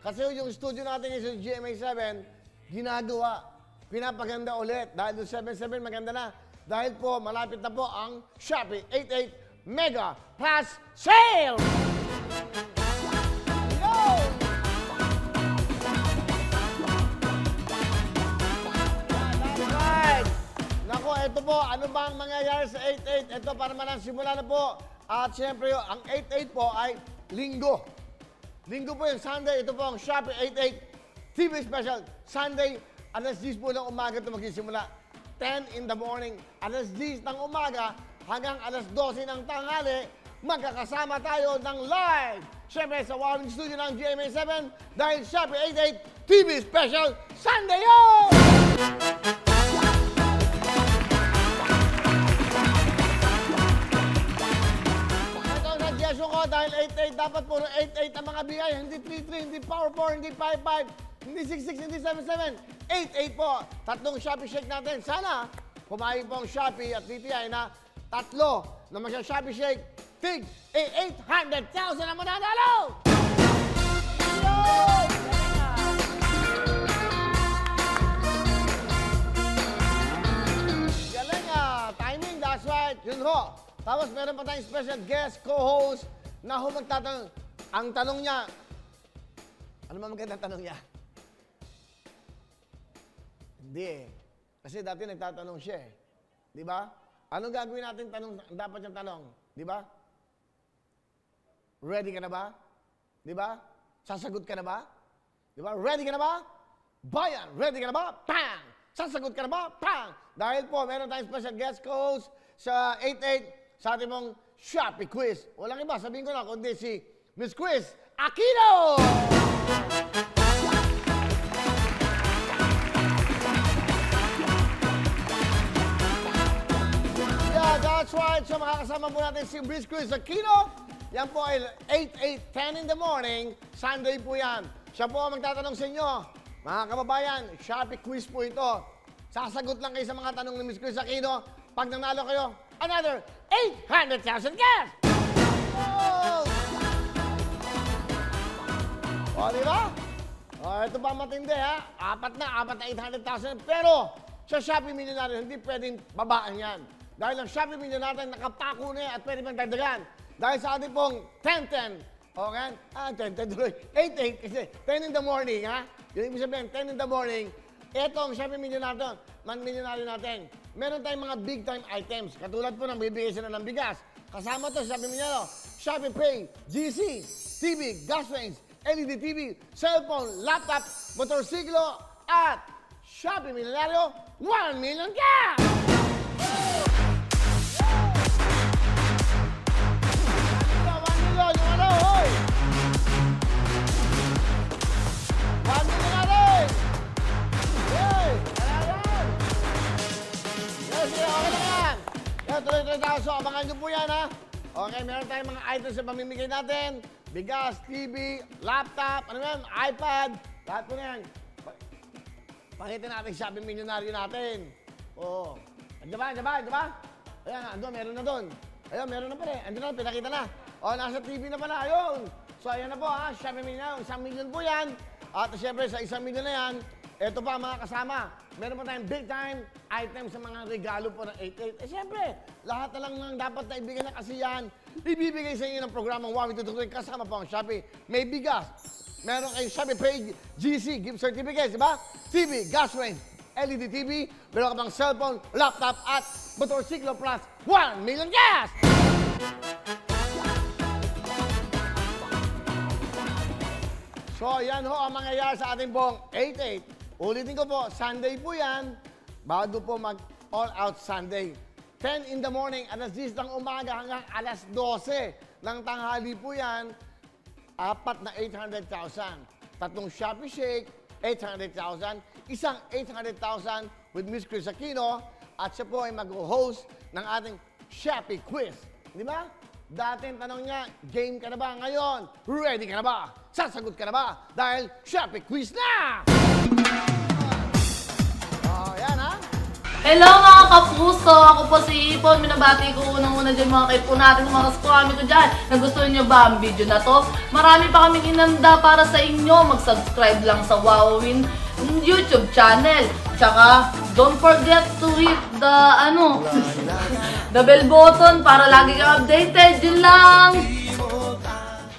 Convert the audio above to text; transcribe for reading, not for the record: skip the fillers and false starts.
Kasi yung studio natin yung GMA7, ginagawa, pinapaganda ulit. Dahil yung 7-7 maganda na. Dahil po, malapit na po ang Shopee 88 Mega Plus Sale! Yo! That's right! Nako, ito po, ano ba ang mangyayari sa 88? Ito, para man simula na po. At syempre, ang 88 po ay linggo. Linggo po yung Sunday. Ito po ang Shopee 88 TV Special. Sunday, alas 10 po ng umaga ito magsisimula. 10 in the morning. Alas 10 ng umaga hanggang alas 12 ng tanghali, magkakasama tayo ng live. Syempre sa Warring Studio ng GMA7 dahil Shopee 88 TV Special Sunday yun! Ko dahil 88, dapat puro 88 ang mga bigay, hindi 33, hindi Power 4, hindi 55, hindi 66, hindi 77, 88 po. Tatlong Shopee Shake natin. Sana, kumain po ang Shopee at DTI na tatlo na masya-Shopee Shake, tig, 800,000 ang mananalo! Galing timing, that's right. Yun ho. Tapos meron pa tayong special guest, co-host, na magtatanong. Ang tanong niya, ano ba magandang tanong niya? Hindi eh. Kasi dati nagtatanong siya eh. Di ba? Anong gagawin natin tanong, dapat yung tanong? Di ba? Ready ka na ba? Di ba? Sasagot ka na ba? Di ba? Ready ka na ba? Bayan, ready ka na ba? Pang! Sasagot ka na ba? Pang! Dahil po, meron tayong special guest co-host sa 88 sa ating mong Shopee Quiz. Walang iba, sabihin ko na, kundi si Miss Quiz Aquino! Yeah, that's right. So makakasama po natin si Miss Quiz Aquino. Yan po ay 8, 10 in the morning. Sunday po yan. Siya po ang magtatanong sa inyo. Mga kababayan, Shopee Quiz po ito. Sasagot lang kayo sa mga tanong ni Miss Quiz Aquino. Pag nanalo kayo, another 800,000 cash! Oh! O, di ba? O, ito pa matindi, ha? Apat na 800,000. Pero, sa Shopee Millionaire, hindi pwedeng babaan yan. Dahil ang Shopee Millionaire, nakapako na yan at pwede pang dagdagan. Dahil sa ating pong 10-10, okay? 10-10 tuloy. 8-8, kasi 10 in the morning, ha? Yung ibig sabihin, 10 in the morning, ito ang Shopee Millionaire, man-millionaire natin. Meron tayong mga big-time items. Katulad po ng bibigay sila ng bigas. Kasama to, sabi mo niya, Shopee Pay, GC, TV, gas range, LED TV, cellphone, laptop, motorsiklo, at Shopee Millionaire, 1 million cash! 1 million, yung ano, hoy! 1 million natin! Yay! Okay lang yan. Yan, tuloy-tuloy tayo. So, abangan nyo po yan, ha? Okay, meron tayong mga items na pamimigay natin. Bigas, TV, laptop, ano yan, iPad. Lahat po na yan. Pakitin natin Shopee Millionaire natin. Oo. Andiyan ba? Andiyan ba? Ayan, andun, meron na doon. Ayun, meron na pala eh. Andun na, pinakita na. O, nasa TV na pala. Ayun. So, ayan na po, ha? Shopee Millionaire. 1 million po yan. At syempre, sa 1 million na yan, ito pa mga kasama. Meron pa tayong big time item sa mga regalo po ng 88. Eh siyempre, lahat na lang ng dapat na ibigay na kasiyahan, ibibigay sa inyo ng programang Wami Tutukoy kasama po ang Shopee. May bigas. Meron kayong Shopee Pay GC gift certificates, di ba? TV, gas range, LED TV, meron ka pang cellphone, laptop at motorsiklo plus 1 million gas! So, yan ho ang mangyayari sa ating pong 88. Ulitin ko po, Sunday po yan, bago po mag-all-out Sunday. 10 in the morning, alas 10 ng umaga hanggang alas 12 ng tanghali po yan, apat na 800,000. Tatlong Shopee Shake, 800,000. Isang 800,000 with Miss Quiz Aquino. At siya po ay mag-host ng ating Shopee Quiz. Di ba? Dati ang tanong niya, game ka na ba ngayon? Ready ka na ba? Sasagot ka na ba? Dahil Shopee Quiz na! Yan ha? Hello mga kapuso! Ako po si Ipon. Minabati ko unang-una dyan mga kaipo natin, mga kaskwami ko dyan. Nagustuhan nyo ba ang video na to? Marami pa kaming inanda para sa inyo. Mag-subscribe lang sa Wowin YouTube channel. Tsaka, don't forget to hit the, the bell button para lagi kang updated. Yun lang!